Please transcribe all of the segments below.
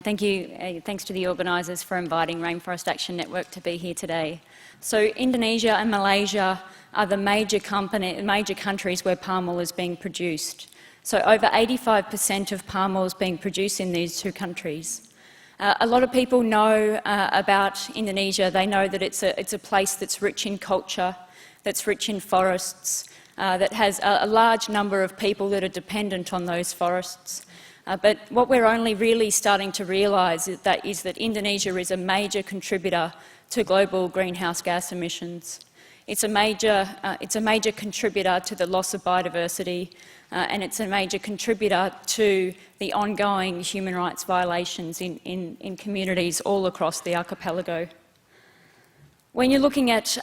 Thank you. Thanks to the organisers for inviting Rainforest Action Network to be here today. So Indonesia and Malaysia are the major countries where palm oil is being produced. So over 85% of palm oil is being produced in these two countries. A lot of people know about Indonesia. They know that it's a place that's rich in culture, that's rich in forests, that has a large number of people that are dependent on those forests. But what we're only really starting to realise is that Indonesia is a major contributor to global greenhouse gas emissions. It's a major contributor to the loss of biodiversity, and it's a major contributor to the ongoing human rights violations in communities all across the archipelago. When you're looking at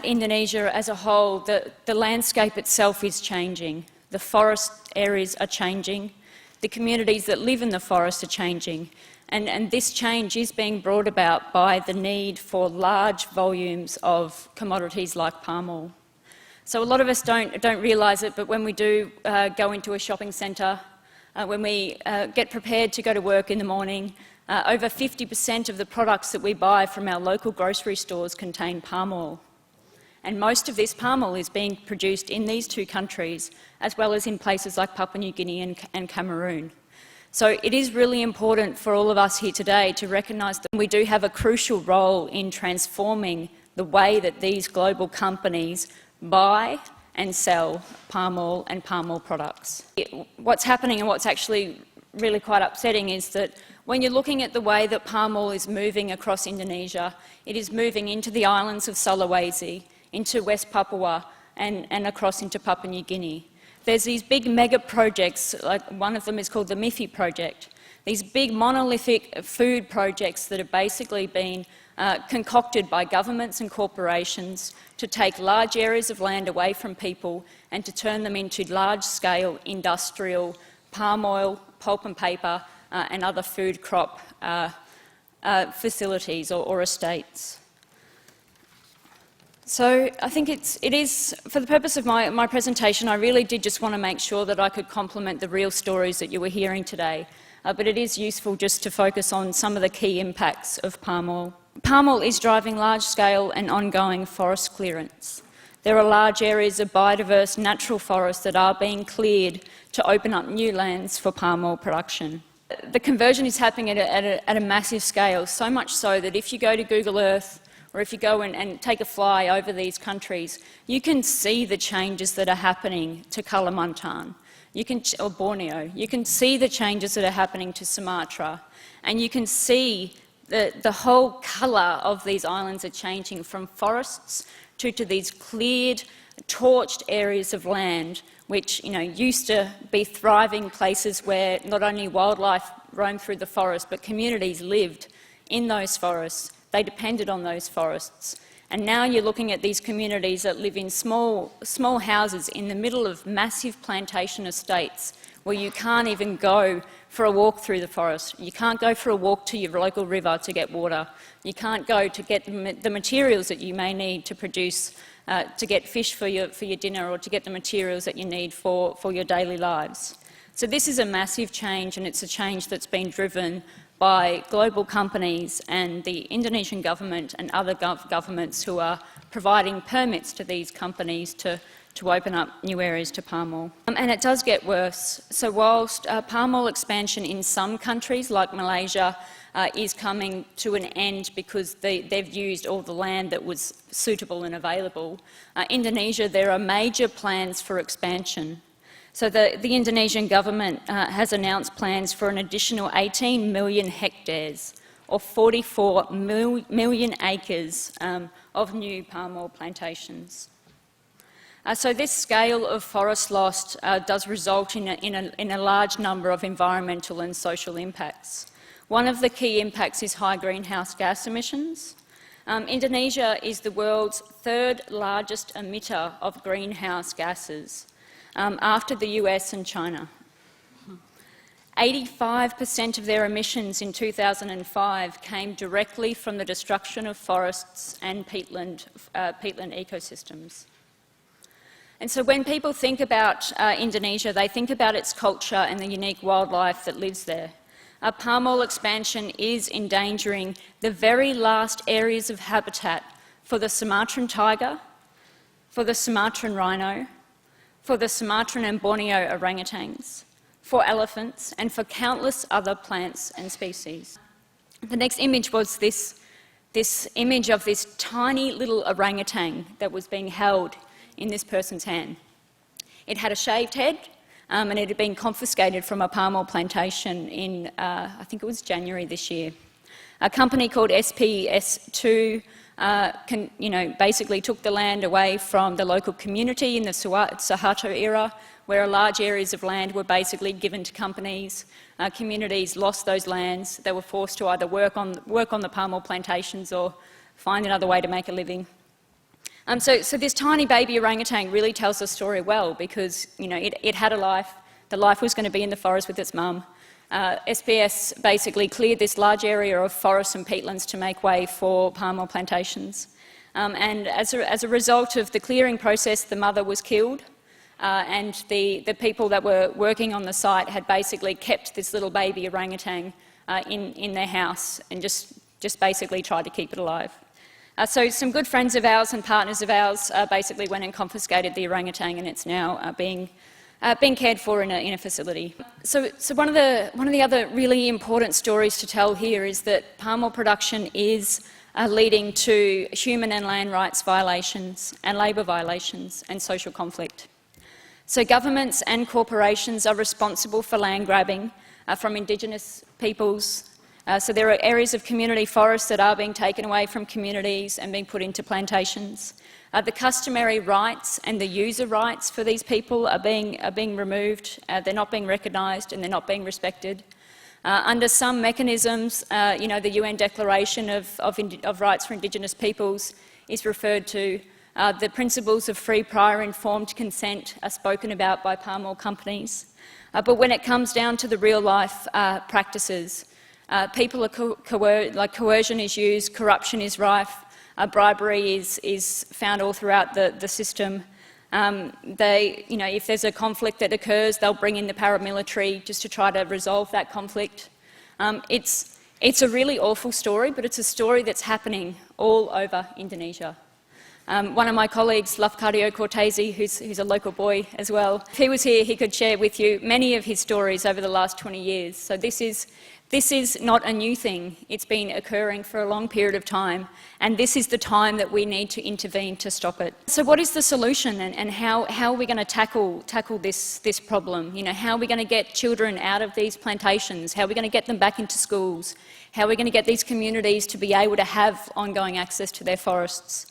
Indonesia as a whole, the landscape itself is changing. The forest areas are changing. The communities that live in the forest are changing. And this change is being brought about by the need for large volumes of commodities like palm oil. So a lot of us don't realise it, but when we do go into a shopping centre, when we get prepared to go to work in the morning, over 50% of the products that we buy from our local grocery stores contain palm oil. And most of this palm oil is being produced in these two countries, as well as in places like Papua New Guinea and Cameroon. So it is really important for all of us here today to recognise that we do have a crucial role in transforming the way that these global companies buy and sell palm oil and palm oil products. What's happening and what's actually really quite upsetting is that when you're looking at the way that palm oil is moving across Indonesia, it is moving into the islands of Sulawesi, into West Papua and across into Papua New Guinea. There's these big mega projects, like one of them is called the MIFI project, these big monolithic food projects that have basically been concocted by governments and corporations to take large areas of land away from people and to turn them into large-scale industrial palm oil, pulp and paper and other food crop facilities or estates. So I think it is, for the purpose of my presentation, I really did just want to make sure that I could complement the real stories that you were hearing today, but it is useful just to focus on some of the key impacts of palm oil. Palm oil is driving large-scale and ongoing forest clearance. There are large areas of biodiverse natural forests that are being cleared to open up new lands for palm oil production. The conversion is happening at a massive scale, so much so that if you go to Google Earth, or if you go and take a fly over these countries, you can see the changes that are happening to Kalimantan, or Borneo. You can see the changes that are happening to Sumatra, and you can see the whole colour of these islands are changing from forests to these cleared, torched areas of land, which used to be thriving places where not only wildlife roamed through the forest, but communities lived in those forests. They depended on those forests. And now you're looking at these communities that live in small houses in the middle of massive plantation estates where you can't even go for a walk through the forest. You can't go for a walk to your local river to get water. You can't go to get the materials that you may need to produce, to get fish for your dinner, or to get the materials that you need for your daily lives. So this is a massive change, and it's a change that's been driven by global companies and the Indonesian government and other governments who are providing permits to these companies to open up new areas to palm oil. And it does get worse. So whilst palm oil expansion in some countries, like Malaysia, is coming to an end because they've used all the land that was suitable and available, Indonesia, there are major plans for expansion. So the Indonesian government has announced plans for an additional 18 million hectares, or 44 million acres of new palm oil plantations. So this scale of forest loss does result in a large number of environmental and social impacts. One of the key impacts is high greenhouse gas emissions. Indonesia is the world's third largest emitter of greenhouse gases, after the US and China. 85% of their emissions in 2005 came directly from the destruction of forests and peatland ecosystems. And so when people think about Indonesia, they think about its culture and the unique wildlife that lives there. palm oil expansion is endangering the very last areas of habitat for the Sumatran tiger, for the Sumatran rhino, for the Sumatran and Borneo orangutans, for elephants, and for countless other plants and species. The next image was this image of this tiny little orangutan that was being held in this person's hand. It had a shaved head, and it had been confiscated from a palm oil plantation in, I think it was January this year. A company called SPS2 basically took the land away from the local community in the Suharto era, where large areas of land were basically given to companies. Communities lost those lands. They were forced to either work on the palm oil plantations or find another way to make a living. So this tiny baby orangutan really tells the story well, because it had a life. The life was going to be in the forest with its mum. SPS basically cleared this large area of forests and peatlands to make way for palm oil plantations. And as a result of the clearing process, the mother was killed, and the people that were working on the site had basically kept this little baby orangutan in their house and just basically tried to keep it alive. So some good friends of ours and partners of ours basically went and confiscated the orangutan, and it's now being cared for in a facility. So one of the other really important stories to tell here is that palm oil production is leading to human and land rights violations and labour violations and social conflict. So governments and corporations are responsible for land grabbing from Indigenous peoples. So there are areas of community forests that are being taken away from communities and being put into plantations. The customary rights and the user rights for these people are being removed. They're not being recognised and they're not being respected. Under some mechanisms, the UN Declaration of Rights for Indigenous Peoples is referred to. The principles of free, prior, informed consent are spoken about by palm oil companies. But when it comes down to the real-life practices, people are coercion is used, corruption is rife, bribery is found all throughout the system. If there's a conflict that occurs, they'll bring in the paramilitary just to try to resolve that conflict. It's a really awful story, but it's a story that's happening all over Indonesia. One of my colleagues, Lafcadio Cortese, who's a local boy as well, if he was here, he could share with you many of his stories over the last 20 years. So this is not a new thing. It's been occurring for a long period of time, and this is the time that we need to intervene to stop it. So what is the solution, and how are we going to tackle this problem? How are we going to get children out of these plantations? How are we going to get them back into schools? How are we going to get these communities to be able to have ongoing access to their forests?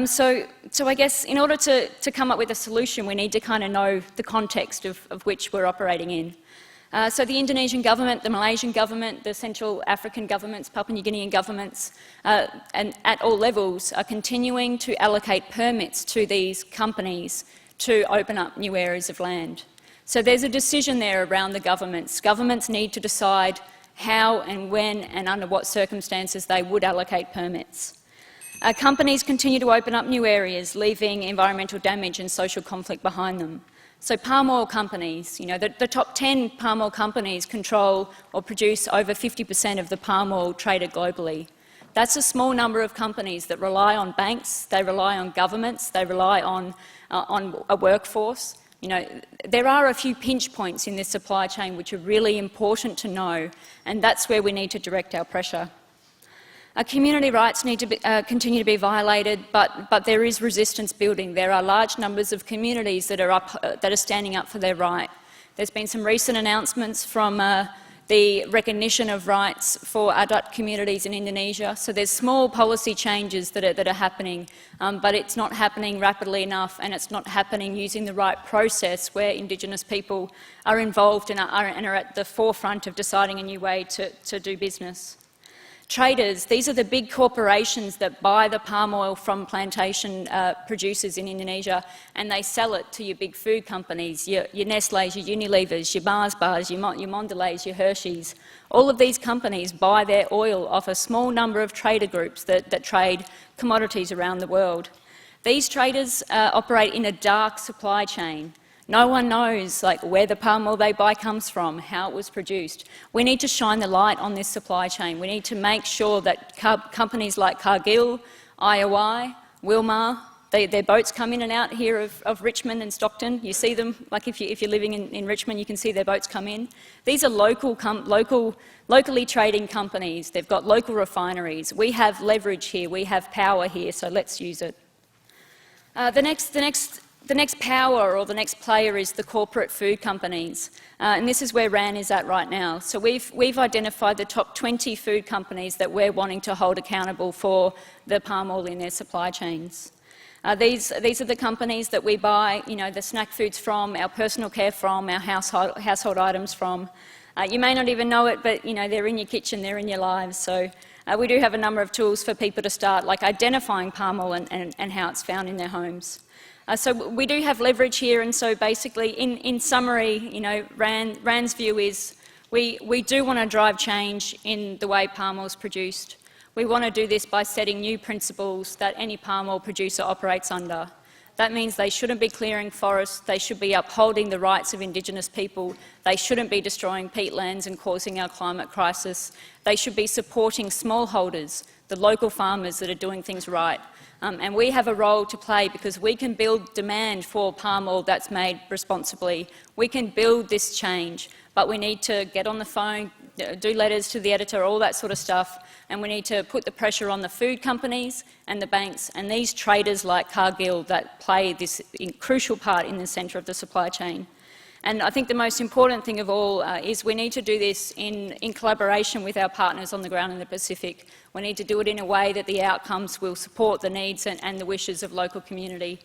So I guess in order to come up with a solution, we need to kind of know the context of which we're operating in. So the Indonesian government, the Malaysian government, the Central African governments, Papua New Guinean governments, and at all levels are continuing to allocate permits to these companies to open up new areas of land. So there's a decision there around the governments. Governments need to decide how and when and under what circumstances they would allocate permits. Companies continue to open up new areas, leaving environmental damage and social conflict behind them. So palm oil companies, the top 10 palm oil companies control or produce over 50% of the palm oil traded globally. That's a small number of companies that rely on banks, they rely on governments, they rely on a workforce. There are a few pinch points in this supply chain which are really important to know, and that's where we need to direct our pressure. Community rights need to continue to be violated, but there is resistance building. There are large numbers of communities that are standing up for their right. There's been some recent announcements from the recognition of rights for Adat communities in Indonesia. So there's small policy changes that are happening, but it's not happening rapidly enough, and it's not happening using the right process where Indigenous people are involved and are at the forefront of deciding a new way to do business. Traders, these are the big corporations that buy the palm oil from plantation producers in Indonesia, and they sell it to your big food companies, your Nestle's, your Unilevers, your Mars bars, your Mondelez, your Hershey's. All of these companies buy their oil off a small number of trader groups that trade commodities around the world. These traders operate in a dark supply chain. No one knows where the palm oil they buy comes from, how it was produced. We need to shine the light on this supply chain. We need to make sure that companies like Cargill, IOI, Wilmar, their boats come in and out here of Richmond and Stockton. You see them, if you're living in Richmond, you can see their boats come in. These are locally trading companies. They've got local refineries. We have leverage here. We have power here, so let's use it. The next power or the next player is the corporate food companies, and this is where RAN is at right now. So we've identified the top 20 food companies that we're wanting to hold accountable for the palm oil in their supply chains. These are the companies that we buy, the snack foods from, our personal care from, our household items from. You may not even know it, but they're in your kitchen, they're in your lives. So we do have a number of tools for people to start, identifying palm oil and how it's found in their homes. So we do have leverage here, and so basically, in summary, RAN's view is we do want to drive change in the way palm oil is produced. We want to do this by setting new principles that any palm oil producer operates under. That means they shouldn't be clearing forests, they should be upholding the rights of Indigenous people, they shouldn't be destroying peatlands and causing our climate crisis, they should be supporting smallholders, the local farmers that are doing things right. And we have a role to play because we can build demand for palm oil that's made responsibly. We can build this change, but we need to get on the phone, do letters to the editor, all that sort of stuff, and we need to put the pressure on the food companies and the banks and these traders like Cargill that play this crucial part in the centre of the supply chain. And I think the most important thing of all is we need to do this in collaboration with our partners on the ground in the Pacific. We need to do it in a way that the outcomes will support the needs and the wishes of local community.